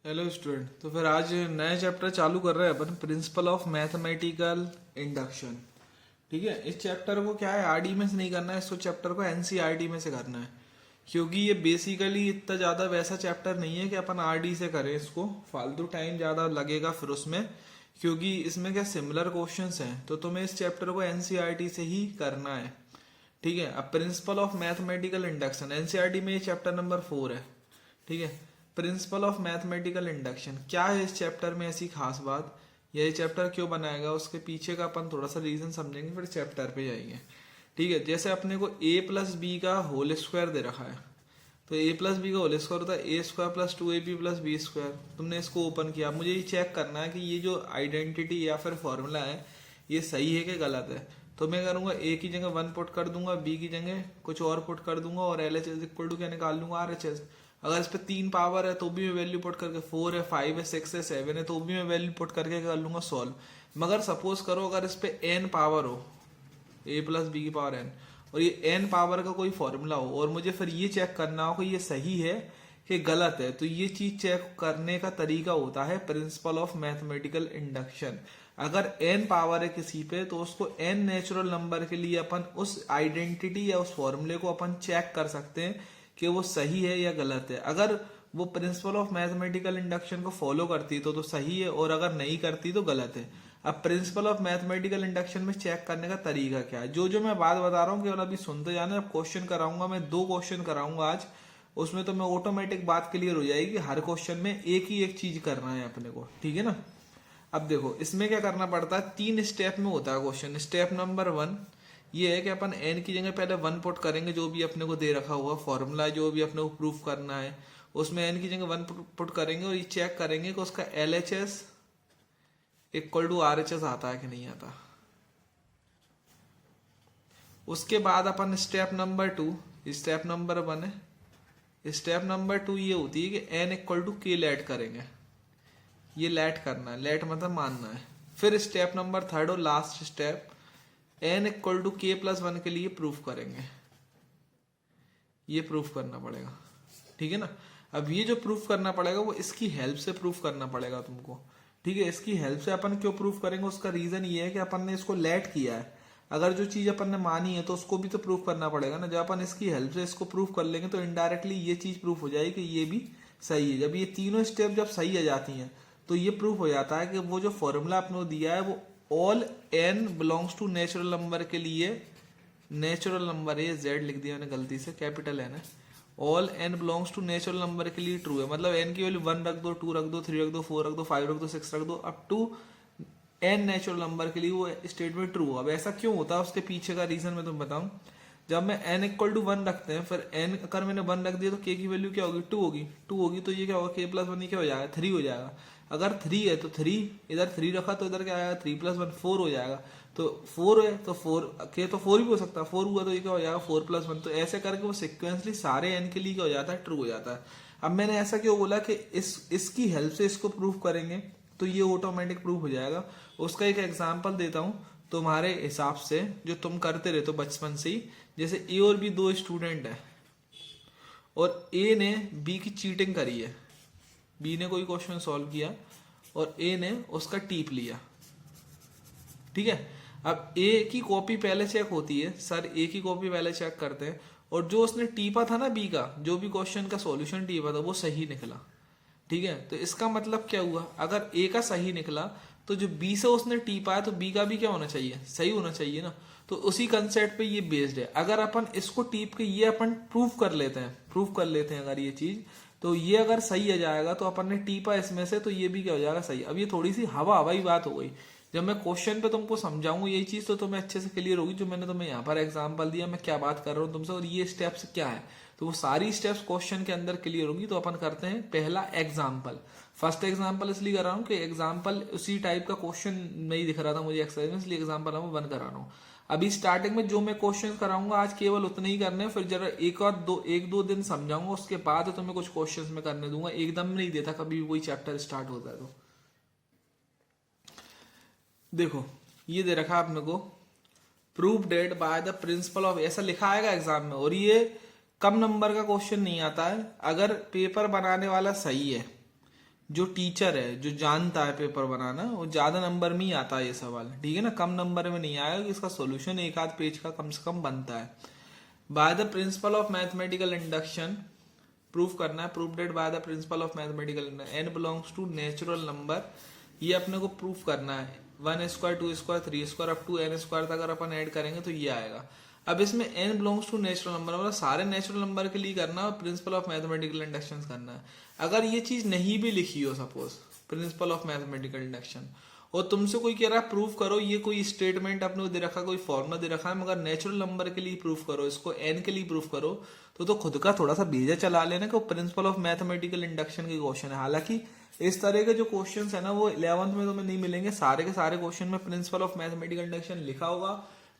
Hello student. तो फिर आज नया चैप्टर चालू कर रहे हैं अपन, प्रिंसिपल ऑफ मैथमेटिकल इंडक्शन। ठीक है, इस चैप्टर को क्या है, आरडी में से नहीं करना है, इसको चैप्टर को एनसीईआरटी में से करना है, क्योंकि ये बेसिकली इतना ज़्यादा वैसा चैप्टर नहीं है कि अपन आरडी से करें इसको, फालतू टाइम ज़्यादा लगेगा फिर उसमें, क्योंकि इसमें क्या सिमिलर क्वेश्चंस हैं, तो तुम्हें इस चैप्टर को एनसीईआरटी से ही करना है। ठीक है, अब principal of mathematical induction NCERT में ये चैप्टर नंबर 4 है। ठीक है, प्रिंसिपल ऑफ मैथमेटिकल इंडक्शन क्या है इस चैप्टर में ऐसी खास बात, ये चैप्टर क्यों बनाएगा, उसके पीछे का अपन थोड़ा सा रीजन समझेंगे, फिर चैप्टर पे जाएंगे। ठीक है, जैसे अपने को a प्लस बी का होल स्क्वायर दे रखा है, तो a प्लस बी का होल स्क्वायर होता है a square plus 2ab plus B square. तुमने इसको ओपन किया, मुझे ये चेक करना है कि ये जो आइडेंटिटी या फिर फॉर्मूला है ये सही है कि गलत है। तो मैं करूंगा a की जगह 1 पुट कर दूंगा, b की जगह कुछ और पुट कर दूंगा, और L H S equal to क्या निकाल लूंगा, आर एच एस। अगर इस पे 3 पावर है तो भी मैं वैल्यू पुट करके, 4 है, 5 है, 6 है, 7 है, तो भी मैं वैल्यू पुट करके कर लूंगा सॉल्व। मगर सपोज करो अगर इस पे n पावर हो, a प्लस बी की पावर n, और ये n पावर का कोई फॉर्मूला हो, और मुझे फिर ये चेक करना हो कि ये सही है कि गलत है, तो ये चीज चेक करने का तरीका होता है प्रिंसिपल ऑफ मैथमेटिकल इंडक्शन। अगर n पावर है किसी पे, तो उसको n नेचुरल नंबर के लिए अपन उस आइडेंटिटी या उस फॉर्मूले को अपन चेक कर सकते हैं कि वो सही है या गलत है। अगर वो प्रिंसिपल ऑफ मैथमेटिकल इंडक्शन को फॉलो करती तो सही है, और अगर नहीं करती तो गलत है। अब प्रिंसिपल ऑफ मैथमेटिकल इंडक्शन में चेक करने का तरीका क्या है, जो जो मैं बात बता रहा हूँ केवल अभी सुनते जाना। अब क्वेश्चन कराऊंगा मैं, 2 क्वेश्चन कराऊंगा आज, उसमें तो मैं ऑटोमेटिक बात क्लियर हो जाएगी। हर क्वेश्चन में एक ही एक चीज करना है अपने को, ठीक है ना। अब देखो इसमें क्या करना पड़ता है, 3 स्टेप में होता है क्वेश्चन। स्टेप नंबर 1 ये है कि अपन n की जगह पहले 1 पुट करेंगे, जो भी अपने को दे रखा हुआ फॉर्मूला, जो भी अपने को प्रूफ करना है उसमें n की जगह 1 पुट करेंगे, और ये चेक करेंगे कि उसका LHS इक्वल टू RHS आता है कि नहीं आता। उसके बाद अपन स्टेप नंबर 2, स्टेप नंबर 1 है, स्टेप नंबर 2 ये होती है कि n equal to k let करेंगे। ये लेट करना है, लेट मतलब मानना है। फिर स्टेप नंबर 3 और last step, n equal to k plus 1 के लिए प्रूफ करेंगे। ये प्रूफ करना पड़ेगा, ठीक है ना। अब ये जो प्रूफ करना पड़ेगा वो इसकी हेल्प से प्रूफ करना पड़ेगा तुमको, ठीक है। इसकी हेल्प से अपन क्यों प्रूफ करेंगे, उसका रीजन ये है कि अपन ने इसको लेट किया है। अगर जो चीज अपन ने मानी है तो उसको भी तो प्रूफ करना पड़ेगा ना। जब अपन इसकी हेल्प से इसको प्रूफ कर लेंगे तो इनडायरेक्टली ये चीज प्रूफ हो जाएगी कि ये भी सही है। जब ये तीनों स्टेप जब सही आ जाती हैं तो ये प्रूफ हो जाता है कि वो जो फॉर्मूला अपने को दिया है वो all n belongs to natural number के लिए, नेचुरल नंबर है, z लिख दिया मैंने गलती से, कैपिटल n है, all n belongs to natural number के लिए ट्रू है। मतलब n की वैल्यू 1 रख दो, 2 रख दो, 3 रख दो, 4 रख दो, 5 रख दो, 6 रख दो, up to n natural number के लिए वो स्टेटमेंट ट्रू। अब ऐसा क्यों होता है, उसके पीछे का रीजन मैं तुम्हें बताऊं। जब मैं n इक्वल टू 1 रखते हैं, फिर n अगर मैंने 1 रख दिया तो k की वैल्यू क्या होगी, 2 होगी। 2 होगी तो ये क्या होगा, k प्लस 1 क्या हो जाएगा, 3 हो जाएगा। अगर 3 है तो 3, इधर 3 रखा तो इधर क्या आएगा, 3 प्लस 1 4 हो जाएगा। तो 4 है तो 4 के तो 4 भी हो सकता है, 4 हुआ तो ये क्या हो जाएगा, 4 प्लस 1। तो ऐसे करके वो सिक्वेंसली सारे n के लिए क्या हो जाता है, ट्रू हो जाता है। अब मैंने ऐसा क्यों बोला कि इसकी हेल्प से इसको प्रूफ करेंगे तो ये ऑटोमेटिक प्रूफ हो जाएगा। उसका एक एग्जाम्पल देता हूँ तुम्हारे हिसाब से, जो तुम करते रहते हो बचपन से ही। जैसे ए और बी 2 स्टूडेंट है, और ए ने बी की चीटिंग करी है। बी ने कोई क्वेश्चन सॉल्व किया और ए ने उसका टीप लिया, ठीक है। अब ए की कॉपी पहले चेक होती है, सर ए की कॉपी पहले चेक करते हैं, और जो उसने टीपा था ना बी का, जो भी क्वेश्चन का सॉल्यूशन टीपा था वो सही निकला, ठीक है। तो इसका मतलब क्या हुआ, अगर ए का सही निकला तो जो बी से उसने टीपा है तो बी का भी क्या होना चाहिए, सही होना चाहिए ना। तो उसी कंसेप्ट पे ये बेस्ड है। अगर अपन इसको टीप के ये अपन प्रूफ कर लेते हैं अगर ये चीज, तो ये अगर सही आ जाएगा तो अपन ने टीपा इसमें से, तो ये भी क्या हो जाएगा, सही। अब ये थोड़ी सी हवाई बात हो गई। जब मैं क्वेश्चन पे तुमको समझाऊंगा यही चीज तो तुम्हें अच्छे से क्लियर होगी। जो मैंने तुम्हें यहाँ पर एग्जांपल दिया, मैं क्या बात कर रहा हूँ तुमसे, और ये स्टेप्स क्या है, तो वो सारी स्टेप्स क्वेश्चन के अंदर क्लियर होगी। तो अपन करते हैं पहला एग्जाम्पल। फर्स्ट एग्जाम्पल इसलिए कर रहा हूँ कि एग्जाम्पल उसी टाइप का क्वेश्चन नहीं दिख रहा था मुझे एक्सरसाइज में, इसलिए एग्जाम्पल मैं 1 करा रहा हूँ। अभी स्टार्टिंग में जो मैं क्वेश्चन कराऊंगा आज केवल उतने ही करने हैं, फिर जरा एक दो दिन समझाऊंगा, उसके बाद तुम्हें कुछ क्वेश्चंस में करने दूंगा। एकदम नहीं देता कभी वही चैप्टर स्टार्ट होता है तो। देखो ये दे रखा आपने को, proof that by the principle of, ऐसा लिखा आएगा एग्जाम में, और ये कम नंबर का क्वेश्चन नहीं आता है। अगर पेपर बनाने वाला सही है जो टीचर है, जो जानता है पेपर बनाना, वो ज्यादा नंबर में ही आता है ये सवाल, ठीक है ना, कम नंबर में नहीं आएगा कि इसका सॉल्यूशन एक आध पेज का कम से कम बनता है। By the principle of mathematical induction, proof करना है, proof that by the principle of mathematical n belongs to natural number, ये अपने को प्रूफ करना है। 1 square 2 square 3 square up to n square तक अगर अपन ऐड करेंगे तो ये आएगा। अब इसमें n belongs to natural number, मतलब सारे नेचुरल नंबर के लिए करना है और प्रिंसिपल ऑफ मैथमेटिकल इंडक्शन करना है। अगर ये चीज नहीं भी लिखी हो, suppose principal of mathematical induction, और तुमसे कोई कह रहा है प्रूफ करो, ये कोई स्टेटमेंट अपने को दे रखा, कोई फॉर्मूला दे रखा है, मगर नेचुरल नंबर के लिए प्रूफ करो, इसको n के लिए प्रूफ करो, तो खुद का थोड़ा सा बेजा चला लेना कि प्रिंसिपल ऑफ मैथमेटिकल इंडक्शन के क्वेश्चन है। हालांकि इस तरह के जो क्वेश्चंस है ना वो 11th में तुम्हें नहीं मिलेंगे, सारे के सारे क्वेश्चन में प्रिंसिपल ऑफ मैथमेटिकल इंडक्शन लिखा होगा।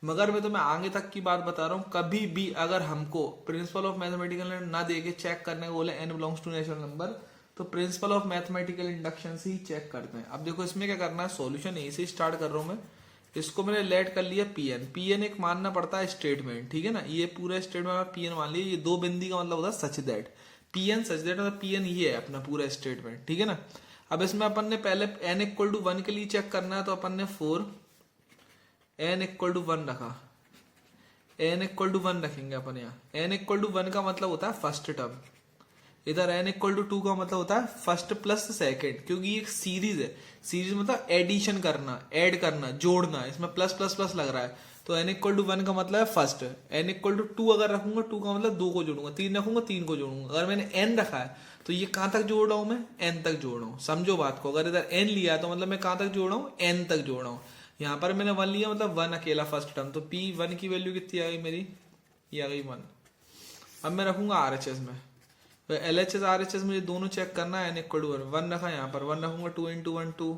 मगर मैं तुम्हें आगे तक की बात बता रहा हूँ, कभी भी अगर हमको प्रिंसिपल ऑफ मैथमेटिकल ना दे के चेक करने को बोले n belongs to natural number, तो प्रिंसिपल ऑफ मैथमेटिकल इंडक्शन से ही चेक करते हैं। अब देखो इसमें क्या करना है, सॉल्यूशन यहीं से स्टार्ट कर रहा हूं मैं। इसको मैंने लेट कर लिया पीएन एक मानना पड़ता है स्टेटमेंट, ठीक है ना, ये पूरा स्टेटमेंट पीएन मान लिया, ये दो बिंदी का मतलब होता है such that, PN such that, मतलब पीएन ये है अपना पूरा स्टेटमेंट, ठीक है ना। अब इसमें अपन ने पहले n इक्वल टू 1 के लिए चेक करना है, तो अपन ने 4 n इक्वल टू 1 रखा, n इक्वल टू 1 रखेंगे अपन यहाँ। n इक्वल टू 1 का मतलब होता है फर्स्ट टर्म, इधर n इक्वल टू 2 का मतलब होता है फर्स्ट प्लस सेकंड, क्योंकि एक सीरीज है, सीरीज मतलब एडिशन करना, ऐड करना, जोड़ना, इसमें प्लस प्लस प्लस लग रहा है, तो n इक्वल टू 1 का मतलब है फर्स्ट। n इक्वल टू 2 अगर रखूंगा, 2 का मतलब 2 को जोड़ूंगा, 3 रखूंगा 3 को जोड़ूंगा। अगर मैंने n रखा है तो ये कहां तक जोड़ रहा हूं मैं, n तक जोड़ रहा हूं, समझो बात को। अगर इधर n लिया है तो मतलब मैं कहां तक जोड़ रहा हूं, n तक जोड़ रहा हूं। यहाँ पर मैंने 1 लिया मतलब 1 अकेला फर्स्ट टर्म, तो p1 की वैल्यू कितनी आ गई मेरी, ये आ गई 1। अब मैं रखूंगा RHS में, तो LHS RHS मुझे दोनों चेक करना है। n इक्वल टू 1 रखा, यहाँ पर 1 रखूंगा, 2 इंटू 1 2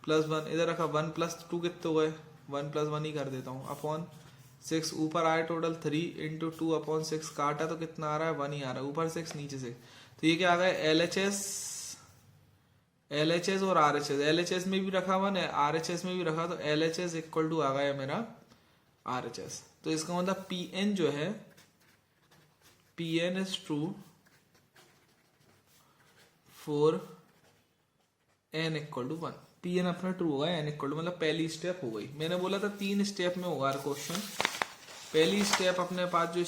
प्लस 1, इधर रखा 1 प्लस 2 कितने हो गए, 1 प्लस 1 ही कर देता हूँ, अपॉन 6, ऊपर आया टोटल 3 इंटू 2 अपॉन 6, काटा तो कितना आ रहा है 1 ही आ रहा है, ऊपर 6 नीचे 6, तो ये क्या आ गया LHS और RHS, LHS में भी रखा 1 है, RHS में भी रखा, तो LHS इक्वल टू आ गया मेरा RHS। तो इसका मतलब PN जो है, PN is true for n equal to 1, PN अपना ट्रू होगा, n इक्वल टू मतलब पहली स्टेप हो गई। मैंने बोला था 3 स्टेप में होगा क्वेश्चन। पहली स्टेप अपने पास जो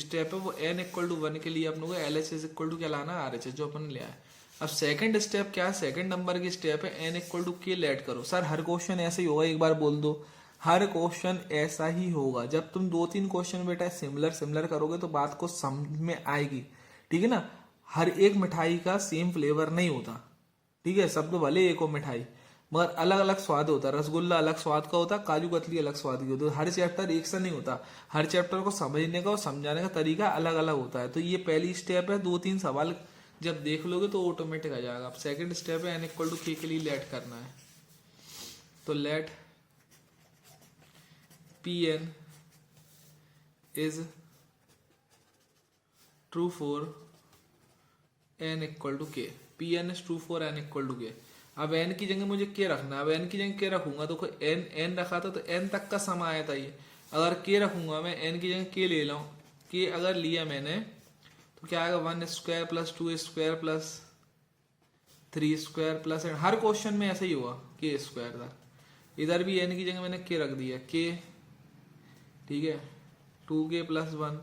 स्टेप है वो n इक्वल टू 1 के लिए अपने को LHS इक्वल टू क्या लाना है, RHS, जो अपन ने लिया है। अब सेकंड स्टेप क्या है, सेकंड नंबर की स्टेप है n equal to k let करो। सर हर क्वेश्चन ऐसे ही होगा, एक बार बोल दो, हर क्वेश्चन ऐसा ही होगा। जब तुम 2-3 क्वेश्चन बेटा सिमिलर करोगे तो बात को समझ में आएगी, ठीक है ना। हर एक मिठाई का सेम फ्लेवर नहीं होता, ठीक है, सब तो भले एक हो मिठाई, मगर अलग अलग स्वाद होता है। रसगुल्ला अलग स्वाद का होता है, काजू कतली अलग स्वाद की होती है। हर चैप्टर एक सा नहीं होता, हर चैप्टर को समझने का और समझाने का तरीका अलग अलग होता है। तो ये पहली स्टेप है, 2-3 सवाल जब देख लोगे तो ऑटोमेटिक आ जाएगा। अब सेकंड स्टेप है n इक्वल टू k के लिए लेट करना है, तो let Pn is true for n equal to k, Pn is true for n equal to k। अब n की जगह मुझे k रखना है, अब n की जगह k रखूंगा तो n रखा था तो n तक का सम आया था ये। अगर k रखूंगा मैं, n की जगह k ले लाऊं, k अगर लिया मैंने तो क्या आएगा 1 square plus 2 square plus 3 square plus, हर क्वेश्चन में ऐसा ही हुआ k स्क्वायर था। इधर भी n की जगह मैंने k रख दिया, k, ठीक है, 2k प्लस 1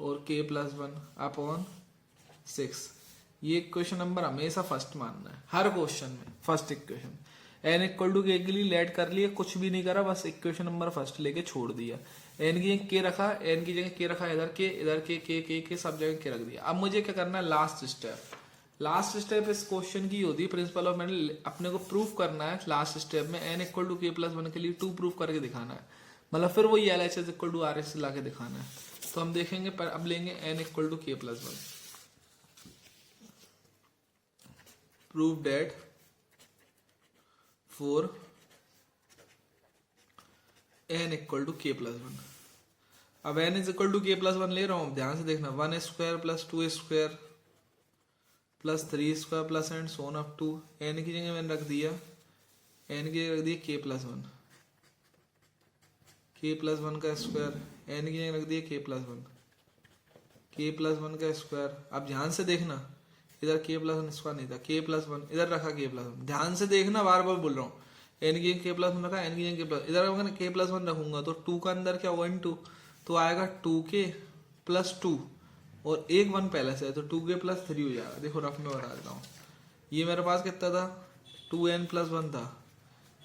और k प्लस 1 अपॉन 6। ये क्वेश्चन नंबर हमेशा फर्स्ट मानना है, हर क्वेश्चन में first equation. n equal to k के लिए लेट कर लिए, कुछ भी नहीं करा, बस इक्वेशन नंबर फर्स्ट लेके छोड़ दिया। n की जगह k रखा, n की जगह k रखा, इधर k सब जगह k रख दिया। अब मुझे क्या करना है, लास्ट स्टेप इस क्वेश्चन की होती है प्रिंसिपल ऑफ मैथमेटिक्स, अपने को प्रूफ करना है। लास्ट स्टेप में n equal to k plus 1 के लिए 2 प्रूफ करके दिखाना है, मतलब फिर वही LHS इक्वल टू RHS ला के दिखाना है। तो हम देखेंगे, पर अब लेंगे n equal to k plus 1, prove that for n equal to k plus 1। अब n is equal to k plus 1 ले रहा हूं, ध्यान से देखना, 1 square plus 2 square plus 3 square plus and so on up to, n की जगह मैंने रख दिया, n की जगह रख दिया k प्लस 1, k प्लस 1 का स्क्वायर, n की जगह रख दिया k प्लस 1, k प्लस 1 का स्क्वायर। अब ध्यान से देखना, इधर के प्लस वन स्क्वायर नहीं था, के प्लस वन इधर रखा, के प्लस वन, ध्यान से देखना, बार बार बोल रहा हूँ, एन की जगह के प्लस वन रखा, एन की जगह के प्लस, इधर अगर के प्लस वन रखूंगा तो टू का अंदर क्या होगा, इंटू, तो आएगा टू के प्लस टू, और एक वन पहले से है तो टू के प्लस थ्री हो जाएगा। देखो रफ में बता देता हूँ, ये मेरे पास कितना था, टू एन प्लस वन था,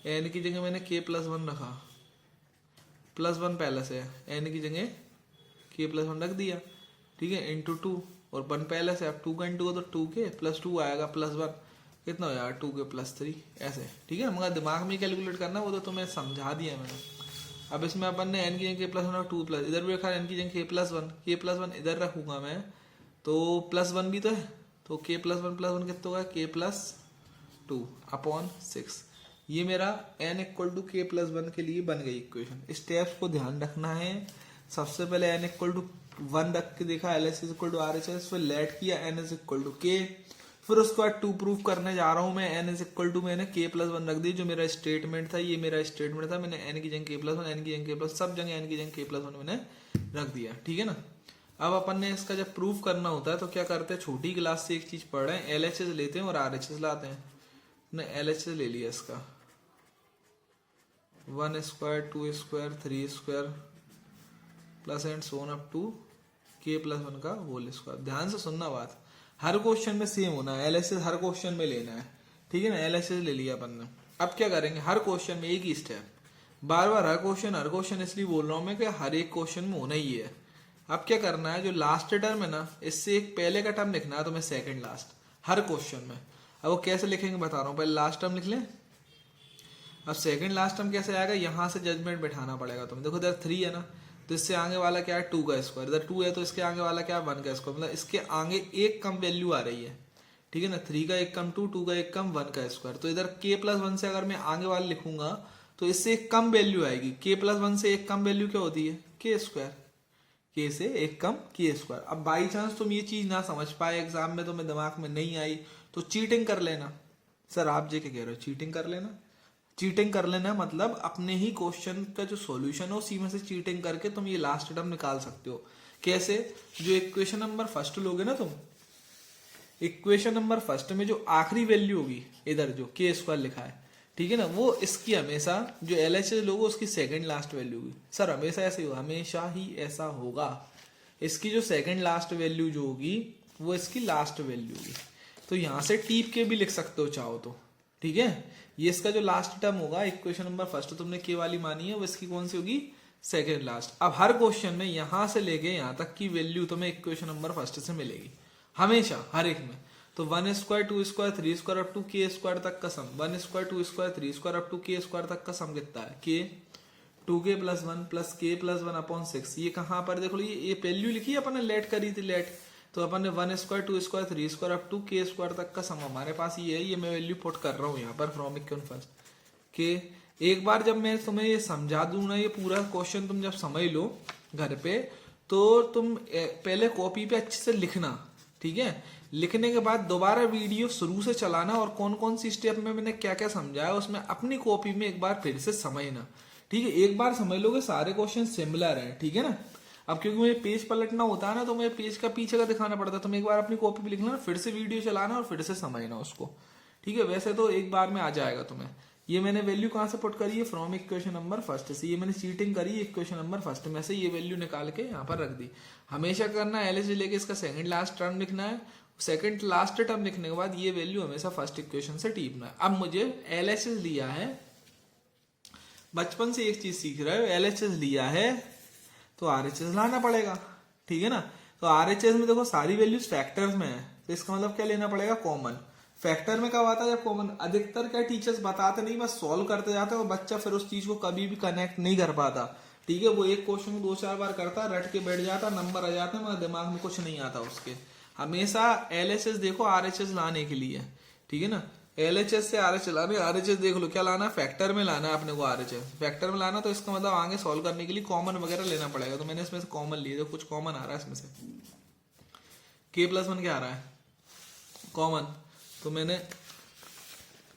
एन की जगह मैंने के प्लस वन रखा, प्लस वन पहले से है, एन की जगह के प्लस वन रख दिया, ठीक है, इंटू टू, और वन पहले से, अब टू का इंटू तो टू के प्लस टू आएगा प्लस वन, कितना हो जाएगा, टू के प्लस थ्री, ऐसे, ठीक है। मगर दिमाग में कैलकुलेट करना, वो तो तुम्हें समझा दिया मैंने। अब इसमें अपन ने एन की जगह के प्लस वन और टू प्लस, इधर भी रखा एन की जगह के प्लस वन इधर रखूंगा मैं, तो प्लस वन भी तो है, तो के प्लस वन कितना होगा, के प्लस टू अपॉन सिक्स। ये मेरा एन इक्वल टू के प्लस वन के लिए बन गई इक्वेशन। स्टेप्स को ध्यान रखना है। सबसे पहले एन इक्वल टू वन रख के देखा, L S is equal to R H S, फिर लेट किया n is equal to k, फिर उसके बाद टू प्रूफ करने जा रहा हूं मैं, एन इज इक्वल टू मैंने के प्लस वन रख दी, जो मेरा स्टेटमेंट था, ये मेरा स्टेटमेंट था, मैंने एन की जगह के प्लस वन, एन की जगह के प्लस, सब जगह एन की जगह के प्लस वन मैंने रख दिया, ठीक है ना। अब अपन ने इसका जब प्रूफ करना होता है तो क्या करते हैं, छोटी क्लास से एक चीज पढ़ रहे हैं, एल एच एस लेते हैं और आर एच एस लाते हैं। ने एल एच एस ले लिया इसका, one square, two square, three square plus and so on up to के प्लस वन का होल स्क्वायर। ध्यान से सुनना बात, हर क्वेश्चन में सेम होना है, एलएचएस हर क्वेश्चन में लेना है, ठीक है ना। एलएचएस ले लिया अपन ने, अब क्या करेंगे, हर क्वेश्चन में एक ही स्टेप, बार बार हर क्वेश्चन इसलिए बोल रहा हूं मैं कि हर एक क्वेश्चन में होना ही है। अब क्या करना है, जो लास्ट टर्म है ना, इससे एक पहले का टर्म लिखना है तो मैं सेकंड लास्ट हर क्वेश्चन में। अब वो कैसे लिखेंगे बता रहा हूँ, पहले लास्ट टर्म लिख लें, अब सेकंड लास्ट टर्म कैसे आएगा, यहां से जजमेंट बैठाना पड़ेगा तुम्हें। देखो इधर थ्री है ना, तो इससे आगे वाला क्या है, टू का स्क्वायर, इधर टू है तो इसके आगे वाला क्या है, वन का स्क्वायर, मतलब इसके आगे एक कम वैल्यू आ रही है, ठीक है ना। थ्री का एक कम टू, टू का एक कम वन का स्क्वायर, तो इधर के प्लस वन से अगर मैं आगे वाला लिखूंगा तो इससे एक कम वैल्यू आएगी। के प्लस वन से एक कम वैल्यू क्या होती है, के स्क्वायर, के से एक कम के स्क्वायर। अब बाई चांस तुम ये चीज ना समझ पाए, एग्जाम में तुम्हें दिमाग में नहीं आई, तो चीटिंग कर लेना। सर आप जे के कह रहे हो चीटिंग कर लेना, चीटिंग कर लेना मतलब अपने ही क्वेश्चन का जो सॉल्यूशन है उसी में से चीटिंग करके तुम ये लास्ट टर्म निकाल सकते हो। कैसे, जो इक्वेशन नंबर फर्स्ट लोगे ना तुम, इक्वेशन नंबर फर्स्ट में जो आखिरी वैल्यू होगी, इधर जो के स्क्वायर लिखा है, ठीक है ना, वो इसकी हमेशा जो एलएचएस लोगे उसकी सेकंड लास्ट वैल्यू होगी। सर हमेशा ऐसे ही होगा, हमेशा ही ऐसा होगा, इसकी जो सेकंड लास्ट वैल्यू जो होगी वो इसकी लास्ट वैल्यू होगी। तो यहां से टीप के भी लिख सकते हो चाहो तो, ठीक है। ये इसका जो लास्ट टर्म होगा, इक्वेशन नंबर फर्स्ट तुमने के वाली मानी है, वो इसकी कौन सी होगी, सेकंड लास्ट। अब हर क्वेश्चन में यहां से लेके यहां तक की वैल्यू तुम्हें इक्वेशन नंबर फर्स्ट से मिलेगी हमेशा, हर एक में। तो one square, two square, three square up to के स्क्वायर तक का sum, one square, two square, three square up to के स्क्वायर तक का सम कितना है, के, टू के plus one plus K plus one upon six. ये कहां पर देखो, ये वैल्यू लिखी है अपन ने, लेट करी थी लेट, तो अपन ने one square, two square, three square up to के स्क्वायर तक का सम हमारे पास ये है। ये मैं वैल्यू पुट कर रहा हूँ यहाँ पर फ्रॉम इक्वेशन फर्स्ट के। एक बार जब मैं तुम्हें ये समझा दूं ना, ये पूरा क्वेश्चन तुम जब समझ लो घर पे, तो तुम पहले कॉपी पे अच्छे से लिखना, ठीक है। लिखने के बाद दोबारा वीडियो शुरू से चलाना और कौन कौन सी स्टेप में मैंने क्या क्या समझाया उसमें अपनी कॉपी में एक बार फिर से समझना, ठीक है। एक बार समझ लोगे सारे क्वेश्चन सिमिलर हैं, ठीक है ना। अब क्योंकि मुझे पेज पलटना होता है ना, तो मुझे पेज का पीछे का दिखाना पड़ता है, तो मैं एक बार अपनी कॉपी पे लिखना, फिर से वीडियो चलाना और फिर से समझना उसको, ठीक है। वैसे तो एक बार में आ जाएगा तुम्हें। ये मैंने वैल्यू कहां से पुट करी है, फ्रॉम इक्वेशन नंबर फर्स्ट से। ये मैंने चीटिंग करी इक्वेशन नंबर फर्स्ट में से, ये वैल्यू निकाल के यहाँ पर रख दी। हमेशा करना है एलएचएस लेके इसका सेकंड लास्ट टर्म लिखना है, सेकंड लास्ट टर्म लिखने के बाद ये वैल्यू हमेशा फर्स्ट इक्वेशन से टीपना है। अब मुझे एलएचएस लिया है, बचपन से एक चीज सीख रहे हो, एलएचएस लिया है तो आरएचएस लाना पड़ेगा, ठीक है ना। तो आरएचएस में देखो सारी वैल्यूज फैक्टर्स में है, तो इसका मतलब क्या लेना पड़ेगा, कॉमन। फैक्टर में कब आता है, जब कॉमन। अधिकतर क्या टीचर्स बताते नहीं, बस सॉल्व करते जाते हैं और बच्चा फिर उस चीज को कभी भी कनेक्ट नहीं कर पाता, ठीक है। वो एक क्वेश्चन को 2-4 बार करता, रट के बैठ जाता, नंबर आ जाते हैं मगर दिमाग में कुछ नहीं आता उसके। हमेशा एलएचएस देखो आरएचएस लाने के लिए, ठीक है ना। एलएचएस से आरएचएस लाने, आरएचएस देख लो क्या लाना, फैक्टर में लाना है अपने को, आरएचएस फैक्टर में लाना, तो इसका मतलब आगे सॉल्व करने के लिए कॉमन वगैरह लेना पड़ेगा। तो मैंने इसमें से कॉमन लिए, तो कुछ कॉमन आ रहा है इसमें से, के प्लस वन क्या आ रहा है, कॉमन, तो मैंने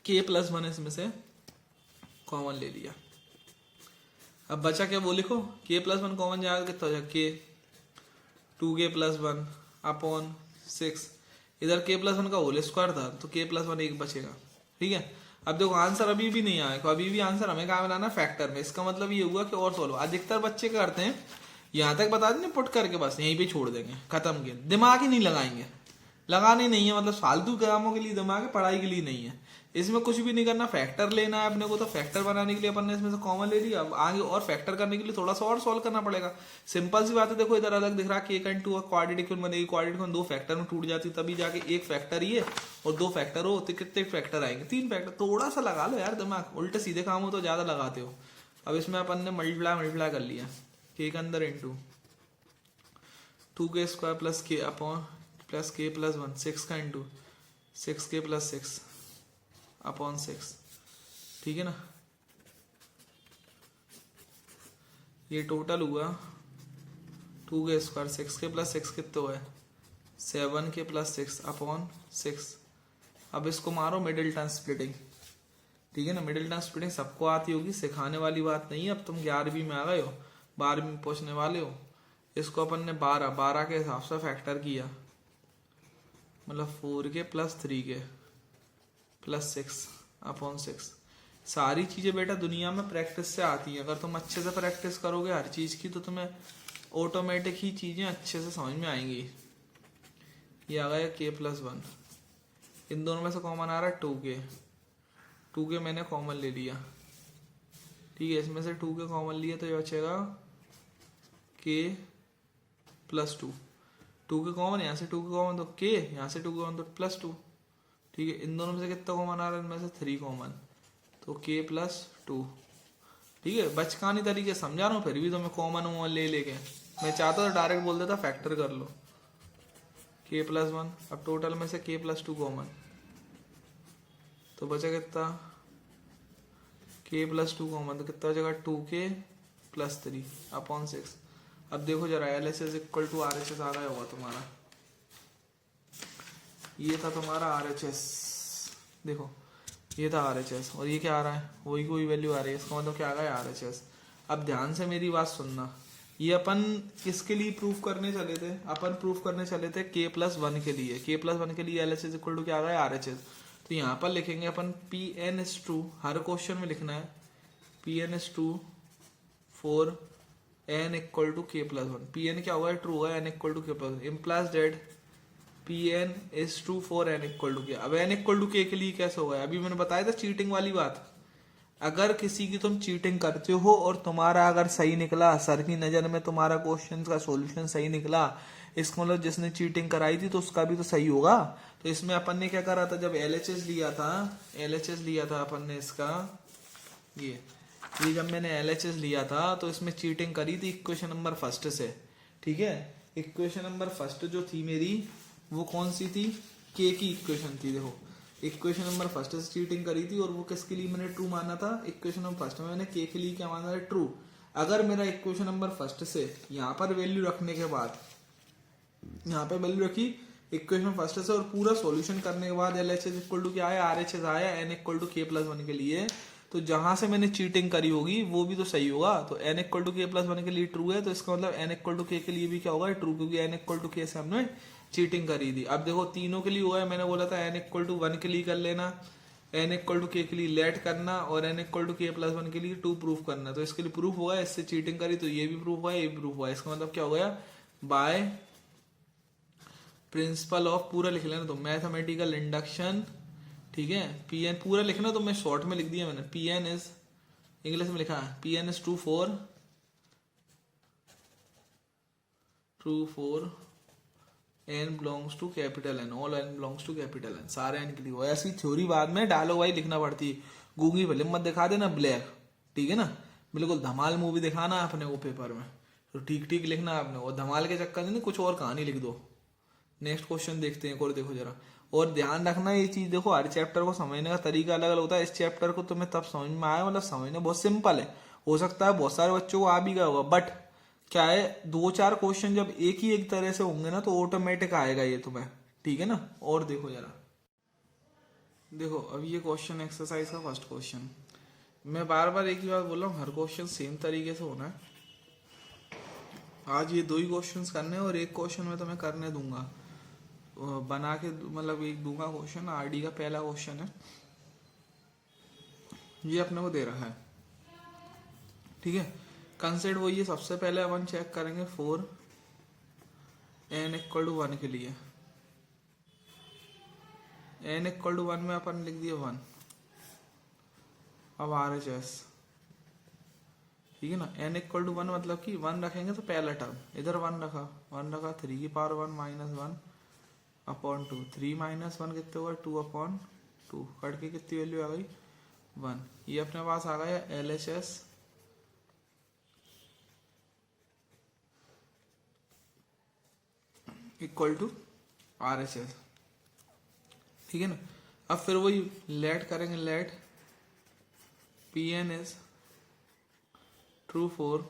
के प्लस वन इसमें से कॉमन ले लिया। अब बचा क्या, वो लिखो, के प्लस वन कॉमन जाएगा कितना हो जाएगा, के, टू के प्लस वन अपॉन सिक्स। इधर k प्लस वन का होल स्क्वायर था तो k प्लस वन एक बचेगा। ठीक है, अब देखो आंसर अभी भी नहीं आया, अभी भी आंसर हमें कहाँ बनाना, फैक्टर में। इसका मतलब ये हुआ कि और सोल्व, अधिकतर बच्चे क्या करते हैं यहाँ तक बता देंगे पुट करके बस यहीं पे छोड़ देंगे, खत्म किया, दिमाग ही नहीं लगाएंगे, लगाने नहीं है, मतलब फालतू कामों के लिए दिमाग है, पढ़ाई के लिए नहीं है। इसमें कुछ भी नहीं करना, फैक्टर लेना है अपने को, तो फैक्टर बनाने के लिए अपन ने इसमें से कॉमन ले लिया। अब आगे और फैक्टर करने के लिए थोड़ा सा और सॉल्व करना पड़ेगा। सिंपल सी बात है, देखो इधर अलग दिख रहा है k का इंटू क्वाड्रेटिक इक्वेशन बनेगी, क्वाड्रेटिक इक्वेशन दो फैक्टर में टूट जाती तभी जाके एक फैक्टर ही है, और दो फैक्टर हो तो कितने फैक्टर आएंगे, तीन फैक्टर। थोड़ा सा लगा लो यार दिमाग, उल्टे सीधे काम हो तो ज्यादा लगाते हो। अब इसमें अपन ने मल्टीप्लाई कर लिया, k के अंदर into 2k square plus k upon plus k plus one, 6 का इंटू 6k प्लस 6 अपॉन 6। ठीक है ना, ये टोटल हुआ 2k स्क्वायर, 6k प्लस 6 कितना हुआ है 7k प्लस 6 अपॉन 6। अब इसको मारो मिडिल टर्म स्प्लिटिंग। ठीक है ना, मिडिल टर्म स्प्लिटिंग सबको आती होगी, सिखाने वाली बात नहीं है। अब तुम 11वीं में आ गए हो, 12वीं में पहुंचने वाले हो। इसको अपन ने 12 के हिसाब से फैक्टर किया, मतलब 4k plus 3k plus 6 upon 6। सारी चीजें बेटा दुनिया में प्रैक्टिस से आती हैं। अगर तुम अच्छे से प्रैक्टिस करोगे हर चीज की तो तुम्हें ऑटोमेटिक ही चीजें अच्छे से समझ में आएंगी। ये आ गया k प्लस वन, इन दोनों में से कॉमन आ रहा है 2k मैंने कॉमन ले लिया। ठीक है, इसमें से 2k कॉमन लिया तो ये बचेगा k प्लस 2k कॉमन, यहाँ से 2k कॉमन तो k, यहाँ से 2k कॉमन तो प्लस 2। ठीक है, इन दोनों में से कितना कॉमन आ रहा है, इनमें से 3 कॉमन तो k प्लस 2। ठीक है, बचकानी तरीके समझा रहा हूँ, फिर भी तो मैं कॉमन ले लेके, मैं चाहता तो डायरेक्ट बोल देता फैक्टर कर लो k प्लस 1। अब टोटल में से k प्लस 2 कॉमन तो बचा कितना k प्लस 2 कॉमन तो कितना बचेगा 2k प्लस 3 अपॉन 6। अब देखो जरा LHS इक्वल टू RHS आ गया होगा तुम्हारा, ये था तुम्हारा RHS, देखो ये था RHS और ये क्या आ रहा है, वही कोई वैल्यू आ रही है, इसका मतलब क्या आ गया RHS। अब ध्यान से मेरी बात सुनना, ये अपन किसके लिए प्रूफ करने चले थे, अपन प्रूफ करने चले थे k प्लस वन के लिए। k प्लस वन के लिए LHS इक्वल टू क्या आ गया RHS। तो यहाँ पर लिखेंगे अपन Pn is true, हर क्वेश्चन में लिखना है Pn is true for n equal to k plus one. Pn क्या होगा, ट्रू होगा, n equal to k plus one implies that Pn is true for n equal to k। अब n equal to k के लिए कैसे होगा, अभी मैंने बताया था चीटिंग वाली बात। अगर किसी की तुम चीटिंग करते हो और तुम्हारा अगर सही निकला, सर की नजर में तुम्हारा क्वेश्चन का सॉल्यूशन सही निकला, इसका मतलब जिसने चीटिंग कराई थी तो उसका भी तो सही होगा। तो इसमें अपन ने क्या करा था, जब LHS लिया था अपन ने इसका, ये जब मैंने LHS लिया था तो इसमें चीटिंग करी थी इक्वेशन नंबर फर्स्ट से। ठीक है, इक्वेशन नंबर फर्स्ट जो थी मेरी वो कौन सी थी, k की इक्वेशन थी। देखो इक्वेशन नंबर फर्स्ट से चीटिंग करी थी और वो किसके लिए मैंने ट्रू माना था, इक्वेशन नंबर फर्स्ट में मैंने k के लिए क्या माना था, ट्रू। अगर मेरा इक्वेशन नंबर फर्स्ट से यहाँ पर वैल्यू रखने के बाद, यहाँ पे वैल्यू रखी इक्वेशन फर्स्ट से और पूरा सॉल्यूशन करने के बाद LHS इक्वल टू क्या आया, RHS आया n equal to k plus one के लिए, तो जहां से मैंने चीटिंग करी होगी वो भी तो सही होगा। तो n equal to k plus one के लिए ट्रू है, तो इसका मतलब n इक्वल टू k के लिए भी क्या होगा, ट्रू, क्योंकि n इक्वल टू k से हमने चीटिंग करी थी। अब देखो तीनों के लिए हुआ है, मैंने बोला था n इक्वल टू 1 के लिए कर लेना, n इक्वल टू k के लिए लेट करना और n equal to k plus one के लिए 2 प्रूफ करना। तो इसके लिए प्रूफ हुआ है, इससे चीटिंग करी तो ये भी प्रूफ हुआ, ये भी प्रूफ हुआ। इसका मतलब क्या हो गया, बाय प्रिंसिपल ऑफ, पूरा लिख लेना तो मैथमेटिकल इंडक्शन। ठीक है, Pn पूरा लिखना तो मैं शॉर्ट में लिख दिया मैंने, Pn इज, इंग्लिश में लिखा है Pn is true for n belongs to capital N, all n belongs to capital N, सारे n के लिए हो। ऐसी थ्योरी बाद में डायलॉग वाइज लिखना पड़ती है, गूगली फिल्म मत दिखा देना ब्लैक। ठीक है ना, बिल्कुल धमाल मूवी दिखाना अपने वो पेपर में, तो ठीक ठीक लिखना आपने, और धमाल के चक्कर में कुछ और कहानी लिख दो। नेक्स्ट क्वेश्चन देखते हैं, और देखो जरा, और ध्यान रखना ये चीज, देखो हर चैप्टर को समझने का तरीका अलग अलग होता है। इस चैप्टर को तुम्हें तब समझ में आया, मतलब समझना बहुत सिंपल है, हो सकता है बहुत सारे बच्चों को आ भी गया होगा, बट क्या है 2-4 क्वेश्चन जब एक ही एक तरह से होंगे ना तो ऑटोमेटिक आएगा ये तुम्हें। ठीक है ना, और देखो जरा, देखो अब ये क्वेश्चन एक्सरसाइज का फर्स्ट क्वेश्चन, मैं बार बार एक ही बात बोल रहा हूँ, हर क्वेश्चन सेम तरीके से होना है। आज ये 2 ही क्वेश्चन करने हैं और एक क्वेश्चन में तो मैं करने दूंगा, बना के मतलब एक दूंगा क्वेश्चन, आरडी का पहला क्वेश्चन है, ये अपने को दे रखा है, ठीक है। कंसेप्ट वही है, सबसे पहले अपन चेक करेंगे फॉर n इक्वल टू 1 के लिए, n इक्वल टू 1 में अपन लिख दिए 1। अब RHS, ठीक है ना, n इक्वल टू 1 मतलब कि 1 रखेंगे तो पहला टर्म इधर 1 रखा, 3 की पावर 1 माइनस 1 अपॉन 2, 3 माइनस 1 कितने हुआ 2 अपॉन 2, कट के कितनी वैल्यू आ गई 1। ये अपने पास आ गया LHS इक्वल टू RHS, ठीक है ना। अब फिर वही लेट करेंगे, let PN is true for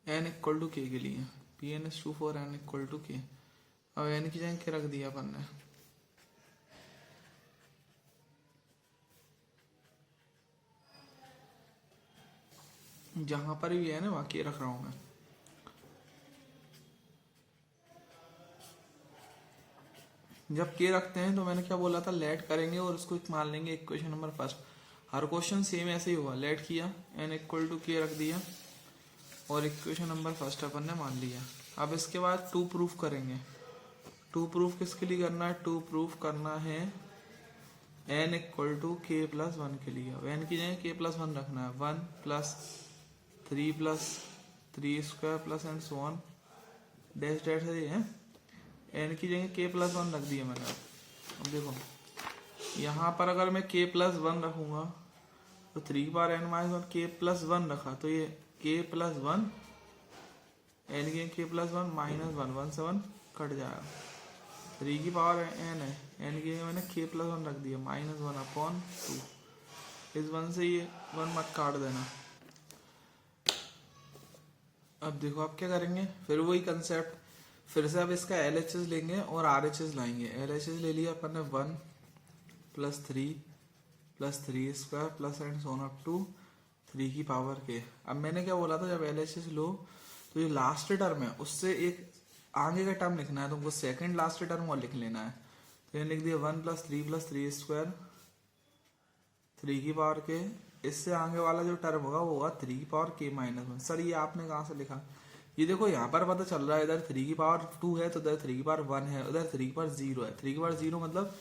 n equal to k के लिए, PN is true for n equal to k। अब n की जगह क्या रख दिया अपन ने, जहां पर भी है ना वहां के रख रहा हूं मैं। जब के रखते हैं तो मैंने क्या बोला था, लेट करेंगे और उसको मान लेंगे इक्वेशन नंबर फर्स्ट। हर क्वेश्चन सेम ऐसे ही हुआ, लेट किया, n इक्वल टू के रख दिया और इक्वेशन नंबर फर्स्ट अपन ने मान लिया। अब इसके बाद 2 प्रूफ करेंगे। 2 प्रूफ किसके लिए करना है, 2 प्रूफ करना है n इक्वल टू के प्लस 1 के लिए। n की जगह k प्लस 1 रखना है, 1 plus 3 plus 3 square plus and so on dash dash है। n की जगह k प्लस 1 रख दिया मैंने। अब देखो यहाँ पर अगर मैं k प्लस 1 रखूंगा तो 3 की power n minus 1, k plus 1 रखा तो ये k प्लस 1, n की k प्लस 1 माइनस 1, 1 से 1 कट जाएगा। 3 की पावर n है, n की जगह मैंने k प्लस 1 रख दिया, माइनस 1 अपॉन 2। इस 1 से ये 1 मत काट देना। अब देखो आप क्या करेंगे, फिर वही कंसेप्ट, फिर से अब इसका LHS लेंगे और RHS लाएंगे। LHS ले लिया अपन ने 1 plus 3 square plus and so on up to 3 की पावर के। अब मैंने क्या बोला था, जब LHS लो तो ये लास्ट टर्म है उससे एक आगे का टर्म लिखना है, तुमको सेकंड लास्ट टर्म और लिख लेना है। तो ये लिख दिया 1 प्लस 3 स्क्वायर 3 की पावर के, इससे आगे वाला जो टर्म होगा वो होगा 3 की पावर k माइनस 1। सर ये आपने कहाँ से लिखा, ये देखो यहाँ पर पता चल रहा है इधर 3 की पावर 2 है तो इधर 3 की पावर 1 है, उधर 3 की पावर 0 है। 3 की पावर 0 मतलब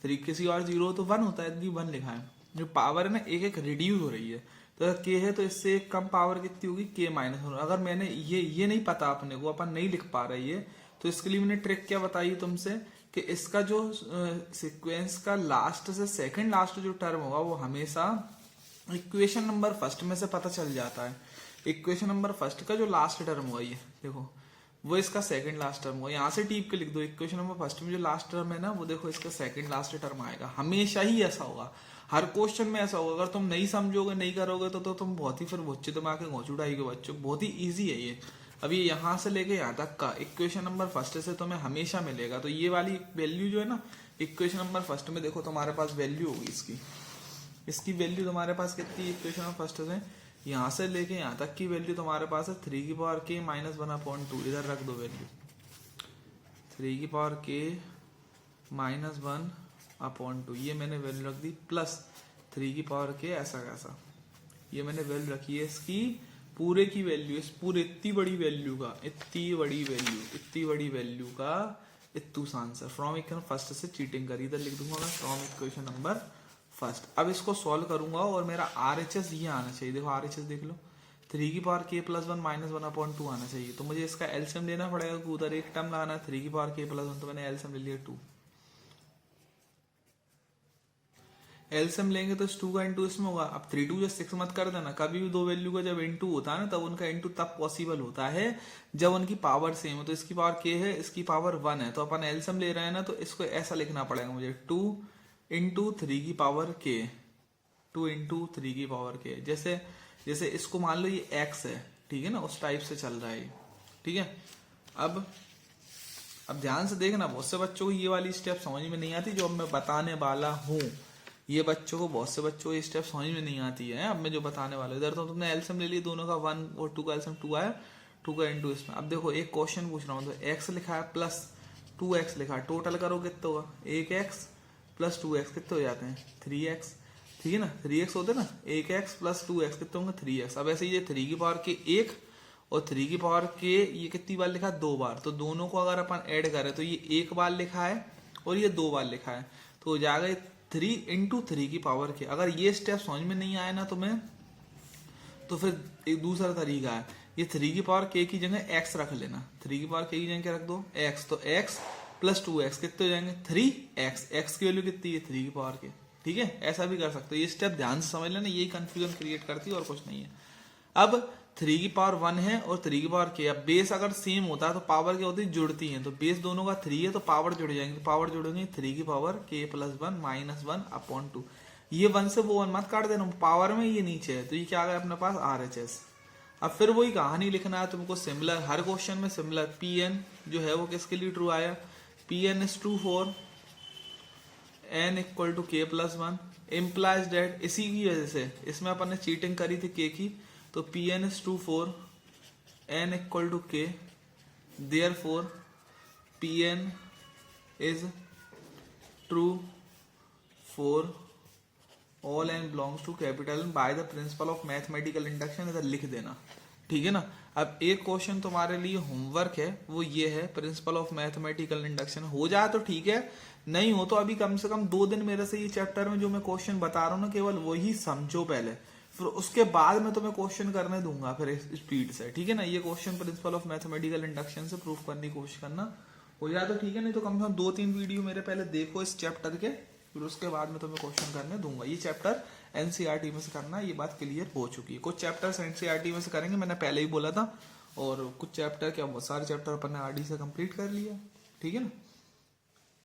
3 किसी और 0 तो 1 होता है, 1 लिखा है। जो पावर है ना एक एक रिड्यूस हो रही है, तो अगर k है तो इससे एक कम पावर कितनी होगी k माइनस 1। अगर मैंने ये नहीं पता अपने को, अपन नहीं लिख पा रहे ये, तो इसके लिए मैंने ट्रिक क्या बताई तुमसे कि इसका जो सीक्वेंस का लास्ट से सेकंड लास्ट जो टर्म होगा वो हमेशा इक्वेशन नंबर फर्स्ट में से पता चल जाता है। इक्वेशन नंबर फर्स्ट का जो लास्ट टर्म हुआ ये देखो वो इसका सेकंड लास्ट टर्म हुआ, यहाँ से टीप के लिख दो। इक्वेशन नंबर फर्स्ट में जो लास्ट टर्म है ना वो देखो इसका सेकंड लास्ट टर्म आएगा, हमेशा ही ऐसा होगा, हर क्वेश्चन में ऐसा होगा। अगर तुम नहीं समझोगे नहीं करोगे तो तुम बहुत ही फिर बच्चे दिमाग के घोंच उड़ाएंगे बच्चों। बहुत ही ईजी है ये। अभी यहाँ से लेके यहाँ तक का इक्वेशन नंबर फर्स्ट से तुम्हें हमेशा मिलेगा। तो ये वाली वैल्यू जो है ना इक्वेशन नंबर फर्स्ट में देखो तुम्हारे पास वैल्यू होगी इसकी वैल्यू तुम्हारे पास कितनी, इक्वेशन नंबर फर्स्ट से यहाँ से लेके यहाँ तक की वैल्यू तुम्हारे पास है 3 की पावर k माइनस 1 अपॉन 2। इधर रख दो वैल्यू 3 की पावर k माइनस 1 अपॉन 2, ये मैंने वैल्यू रख दी, प्लस 3 की पावर k ऐसा कैसा, ये मैंने वैल्यू रखी है इसकी पूरे की वैल्यू, इस पूरे इतनी बड़ी वैल्यू का इतनी बड़ी वैल्यू का इतू आंसर फ्रॉम इक्वेशन फर्स्ट से चीटिंग करी। इधर लिख दूंगा मैं फ्रॉम इक्वेशन नंबर फर्स्ट। अब इसको सॉल्व करूंगा और मेरा RHS ये आना चाहिए। देखो RHS देख लो 3 की power k plus 1 minus 1 upon 2 आना चाहिए। तो मुझे इसका एलसीएम लेना पड़ेगा, उधर एक टर्म लगाना है 3 की पावर k प्लस 1, तो मैंने एलसीएम ले लिया 2। एलसीएम लेंगे तो 2 का इंटू इसमें होगा। अब 3 2 6 मत कर देना, कभी भी दो वैल्यू का जब इंटू होता है ना तब उनका इंटू तब पॉसिबल होता है जब उनकी पावर सेम हो। तो इसकी पावर k है, इसकी पावर 1 है, तो अपन एलसीएम ले रहे हैं ना तो इसको ऐसा लिखना पड़ेगा मुझे 2 इंटू 3 की पावर k, 2 इंटू 3 की पावर k। जैसे इसको मान लो ये x है, ठीक है ना, उस टाइप से चल रहा है, ठीक है। अब ध्यान से देखना, बहुत से बच्चों को ये वाली स्टेप समझ में नहीं आती जो अब मैं बताने वाला हूँ। ये बच्चों को, बहुत से बच्चों को ये स्टेप समझ में नहीं आती है अब मैं जो बताने वाला हूँ। इधर तो तुमने एलसीएम ले लिया दोनों का, 1 और 2 का एलसीएम 2 आया, 2 का इंटू इसमें। अब देखो एक क्वेश्चन पूछ रहा हूँ तो x लिखा है प्लस 2x लिखा है, टोटल करो कितना होगा 1x प्लस 2x कितने हो जाते हैं 3x, ठीक है ना 3x होते ना, 1x प्लस 2x कितने होंगे 3x। अब ऐसे ये 3 की पावर के 1 और 3 की पावर के ये कितनी बार लिखा है 2 बार, तो दोनों को अगर अपन ऐड करें तो ये 1 बार लिखा है और ये 2 बार लिखा है, तो हो जाएगा 3 इंटू 3 की पावर के। अगर ये स्टेप समझ में नहीं आया ना तुम्हें तो फिर एक दूसरा तरीका है, ये 3 की पावर के की जगह x रख लेना, 3 की पावर के की जगह क्या रख दो x, तो x प्लस 2x कितने हो जाएंगे 3x, x की वैल्यू कितनी है 3 की पावर के, ठीक है। ऐसा भी कर सकते हो, ये स्टेप ध्यान से समझ लेना, यही कंफ्यूजन क्रिएट करती है और कुछ नहीं है। अब 3 की पावर 1 है और 3 की पावर के, अब बेस अगर सेम होता है तो पावर क्या होती है जुड़ती है, तो बेस दोनों का 3 है तो पावर जुड़ जाएंगे, तो पावर जुड़ेंगे 3 की power k plus 1 minus 1 upon 2। ये 1 से वो 1 मत काट देना, पावर में ये नीचे है तो ये क्या आ गया अपने पास RHS। अब फिर वही कहानी लिखना है तुमको, सिमिलर हर क्वेश्चन में सिमिलर। Pn जो है वो किसके लिए ट्रू आया, Pn is true for n equal to k plus 1, implies that, इसी की वजह से इसमें अपन ने चीटिंग करी थी k की, तो Pn is true for n equal to k, therefore Pn is true for all n belongs to capital N by the principle of mathematical induction, इधर लिख देना, ठीक है ना। अब एक क्वेश्चन तुम्हारे लिए होमवर्क है, वो ये है प्रिंसिपल ऑफ मैथमेटिकल इंडक्शन, हो जाए तो ठीक है, नहीं हो तो अभी कम से कम 2 दिन मेरे से ये चैप्टर में जो मैं क्वेश्चन बता रहा हूँ ना केवल वही समझो पहले, फिर उसके बाद मैं तुम्हें क्वेश्चन करने दूंगा फिर स्पीड से, ठीक है ना। ये question principal of mathematical induction से प्रूफ करने की कोशिश करना, हो जाए तो ठीक है, नहीं तो कम से कम 2-3 वीडियो मेरे पहले देखो इस चैप्टर के, फिर उसके बाद में तुम्हें क्वेश्चन करने दूंगा। ये चैप्टर एनसीईआरटी में से करना, ये बात क्लियर हो चुकी है। कुछ चैप्टर्स एनसीईआरटी में से करेंगे, मैंने पहले ही बोला था, और कुछ चैप्टर क्या बहुत सारे चैप्टर अपन ने आरडी से कंप्लीट कर लिया, ठीक है ना।